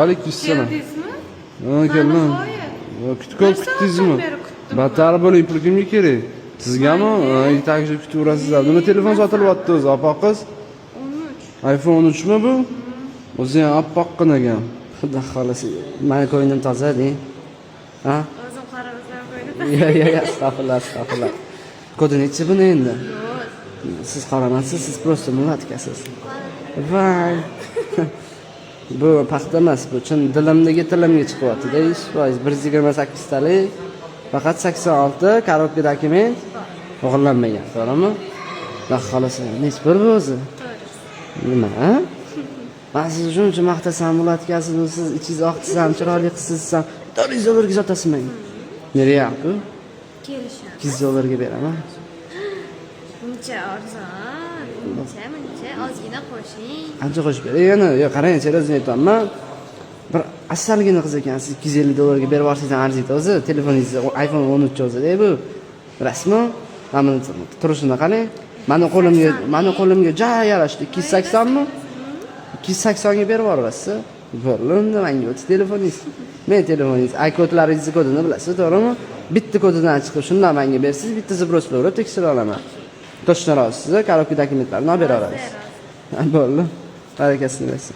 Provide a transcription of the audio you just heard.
Aleykümselam. Keldingizmi? Keldim. Kutib kutdingizmi? Battar bo'ling, pul kimga kerak? Sizgami? Yetakchi kutaverasizlar. Nima telefon sotilyapti o'zi, oppoq qiz? 13. iPhone 13 mi bu? O'zi ham oppoqqina ekan. Xudo xolasa, meni ko'nglim toza deng. Ha? O'zim qaramasa Ya, astag'firullah. Kodi nechi buni endi? Siz qaramasiz, siz просто mulatkasiz. Voy. Bu paxta emas, bu chin dilimdagi tilimga chiqyapti-da, 128 talik. Faqat 86 korobka dokument o'g'irlanmagan, to'g'rimi? Xudo xolasa, nech pul bu o'zi? Nima? Men siz shuncha maqtasam, mulatkasiz, siz ichingiz oqsiz ham, chiroyli qizsiz ham, $400 sotasiz menga. Neryapti? kelishadi. $200 beraman. Buncha arzon, buncha ozgina qo'shing. Qancha qo'shib beray? Yana, yo qarang, seriyozini aytyapman. Bir asalgina qiz ekansiz, $250 berib yuborsangiz arziydi o'zi. Telefoningiz iPhone 13 o'zi-da bu. Rasmi, mana turishini qarang. Mani qo'limga ja yarashdi. 280 mi? 280 ga berib yuborasiz. Bo'ldi, menga o'tib telefoningiz. Men telefoningiz, kodlaringizni kodini bilasiz, to'g'rimi? Bitta kodidan chiqib shundan menga bersiz, bittasi broslarga tekshira olaman. Точно rostsiz, korobka dokumentlarini olib bera olasiz. Bo'ldi. Barakasini bersin.